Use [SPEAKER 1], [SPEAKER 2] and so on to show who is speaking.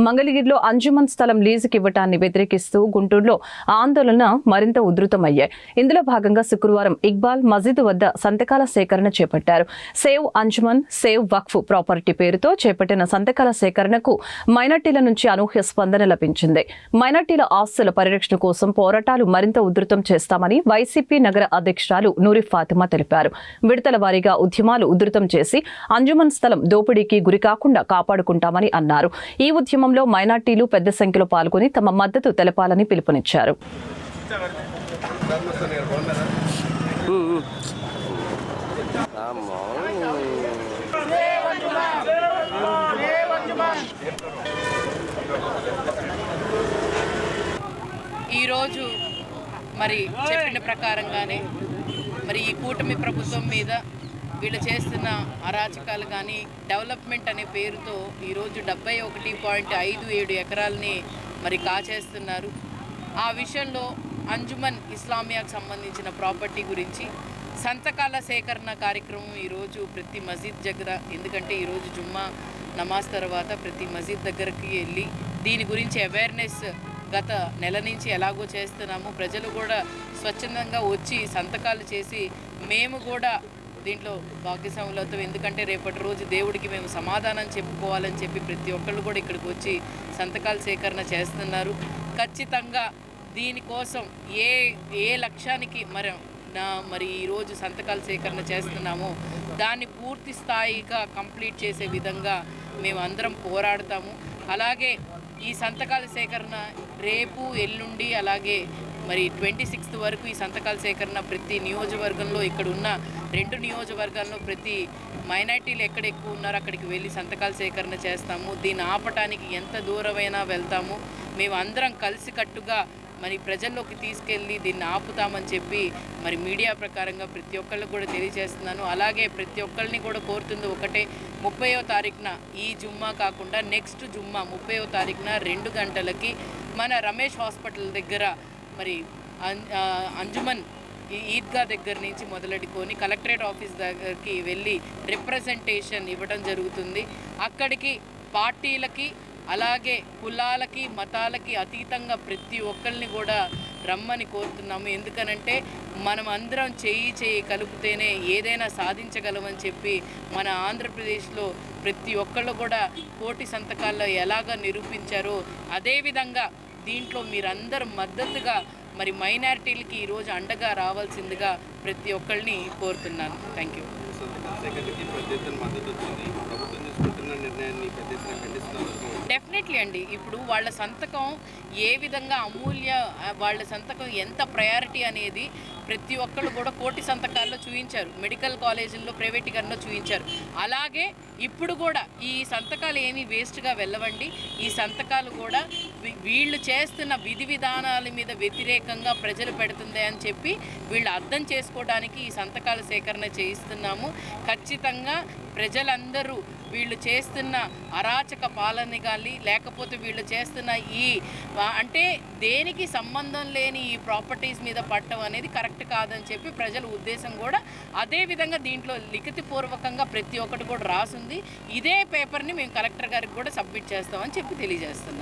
[SPEAKER 1] మంగళగిరిలో అంజుమన్ స్థలం లీజుకి ఇవ్వటాన్ని వ్యతిరేకిస్తూ గుంటూరులో ఆందోళన మరింత ఉధృతమయ్యాయి. ఇందులో భాగంగా శుక్రవారం ఇక్బాల్ మసీదు వద్ద సంతకాల సేకరణ చేపట్టారు. సేవ్ అంజుమన్ సేవ్ వక్ఫ్ ప్రాపర్టీ పేరుతో చేపట్టిన సంతకాల సేకరణకు మైనార్టీల నుంచి అనూహ్య స్పందన లభించింది. మైనార్టీల ఆస్తుల పరిరక్షణ కోసం పోరాటాలు మరింత ఉధృతం చేస్తామని వైసీపీ నగర అధ్యక్షురాలు నూరి ఫాతిమా తెలిపారు. విడతల వారీగా ఉద్యమాలు ఉధృతం చేసి అంజుమన్ స్థలం దోపిడీకి గురికాకుండా కాపాడుకుంటామని అన్నారు. ఈ ఉద్యమంలో మైనార్టీలు పెద్ద సంఖ్యలో పాల్గొని తమ మద్దతు తెలపాలని పిలుపునిచ్చారు.
[SPEAKER 2] ఈరోజు మరి చెప్పిన ప్రకారంగానే మరి ఈ కూటమి ప్రభుత్వం మీద వీళ్ళు చేస్తున్న అరాచకాలు కానీ డెవలప్మెంట్ అనే పేరుతో ఈరోజు 71.57 ఎకరాలని మరి కాచేస్తున్నారు. ఆ విషయంలో అంజుమన్ ఇస్లామియాకు సంబంధించిన ప్రాపర్టీ గురించి సంతకాల సేకరణ కార్యక్రమం ఈరోజు ప్రతి మసీద్ దగ్గర, ఎందుకంటే ఈరోజు జుమ్మా నమాజ్ తర్వాత ప్రతి మసీద్ దగ్గరికి వెళ్ళి దీని గురించి అవేర్నెస్ గత నెల నుంచి ఎలాగో చేస్తున్నాము. ప్రజలు కూడా స్వచ్ఛందంగా వచ్చి సంతకాలు చేసి మేము కూడా దీంట్లో భాగ్యస్వాములతో, ఎందుకంటే రేపటి రోజు దేవుడికి మేము సమాధానం చెప్పుకోవాలని చెప్పి ప్రతి ఒక్కళ్ళు కూడా ఇక్కడికి వచ్చి సంతకాల సేకరణ చేస్తున్నారు. ఖచ్చితంగా దీనికోసం ఏ లక్ష్యానికి మరి ఈరోజు సంతకాల సేకరణ చేస్తున్నామో దాన్ని పూర్తి స్థాయిగా కంప్లీట్ చేసే విధంగా మేము అందరం పోరాడతాము. అలాగే ఈ సంతకాల సేకరణ రేపు ఎల్లుండి అలాగే మరి 26th వరకు ఈ సంతకాల సేకరణ ప్రతి నియోజకవర్గంలో, ఇక్కడ ఉన్న 2 నియోజకవర్గాల్లో ప్రతి మైనార్టీలు ఎక్కడ ఎక్కువ ఉన్నారో అక్కడికి వెళ్ళి సంతకాల సేకరణ చేస్తాము. దీన్ని ఆపటానికి ఎంత దూరమైనా వెళ్తాము. మేము అందరం కలిసికట్టుగా మరి ప్రజల్లోకి తీసుకెళ్ళి దీన్ని ఆపుతామని చెప్పి మరి మీడియా ప్రకారంగా ప్రతి ఒక్కళ్ళకి కూడా తెలియజేస్తున్నాను. అలాగే ప్రతి ఒక్కరిని కూడా కోరుతుంది ఒకటే, 30వ తారీఖున ఈ జుమ్మా కాకుండా నెక్స్ట్ జుమ్మా 30వ తారీఖున 2 గంటలకి మన రమేష్ హాస్పిటల్ దగ్గర మరి అంజుమన్ ఈద్గా దగ్గర నుంచి మొదలెడుకొని కలెక్టరేట్ ఆఫీస్ దగ్గరికి వెళ్ళి రిప్రజెంటేషన్ ఇవ్వడం జరుగుతుంది. అక్కడికి పార్టీలకి అలాగే కులాలకి మతాలకి అతీతంగా ప్రతి ఒక్కరిని కూడా రమ్మని కోరుతున్నాము. ఎందుకనంటే మనం అందరం చేయి కలిపితేనే ఏదైనా సాధించగలమని చెప్పి మన ఆంధ్రప్రదేశ్లో ప్రతి ఒక్కళ్ళు కూడా 1,000 సంతకాల్లో ఎలాగా నిరూపించారో అదేవిధంగా దీంట్లో మీరందరూ మద్దతుగా మరి మైనారిటీలకి ఈరోజు అండగా రావాల్సిందిగా ప్రతి ఒక్కరిని కోరుతున్నాను. Thank you. డెఫినెట్లీ అండి. ఇప్పుడు వాళ్ళ సంతకం ఏ విధంగా వాళ్ళ సంతకం ఎంత ప్రయారిటీ అనేది ప్రతి ఒక్కళ్ళు కూడా 1,000 సంతకాల్లో చూపించారు. మెడికల్ కాలేజీల్లో ప్రైవేటీకరణలో చూపించారు. అలాగే ఇప్పుడు కూడా ఈ సంతకాలు ఏమీ వేస్ట్గా వెళ్ళవండి. ఈ సంతకాలు కూడా వీళ్ళు చేస్తున్న విధి విధానాల మీద వ్యతిరేకంగా ప్రజలు పెడుతుంది అని చెప్పి వీళ్ళు అర్థం చేసుకోవడానికి ఈ సంతకాల సేకరణ చేయిస్తున్నాము. ఖచ్చితంగా ప్రజలందరూ వీళ్ళు చేస్తున్న అరాచక పాలన కానీ లేకపోతే వీళ్ళు చేస్తున్న అంటే దేనికి సంబంధం లేని ఈ ప్రాపర్టీస్ మీద పట్టడం అనేది కరెక్ట్ కాదని చెప్పి ప్రజల ఉద్దేశం కూడా. అదేవిధంగా దీంట్లో లిఖితపూర్వకంగా ప్రతి ఒక్కటి కూడా రాసుంది. ఇదే పేపర్ని మేము కలెక్టర్ గారికి కూడా సబ్మిట్ చేస్తామని చెప్పి తెలియజేస్తున్నాం.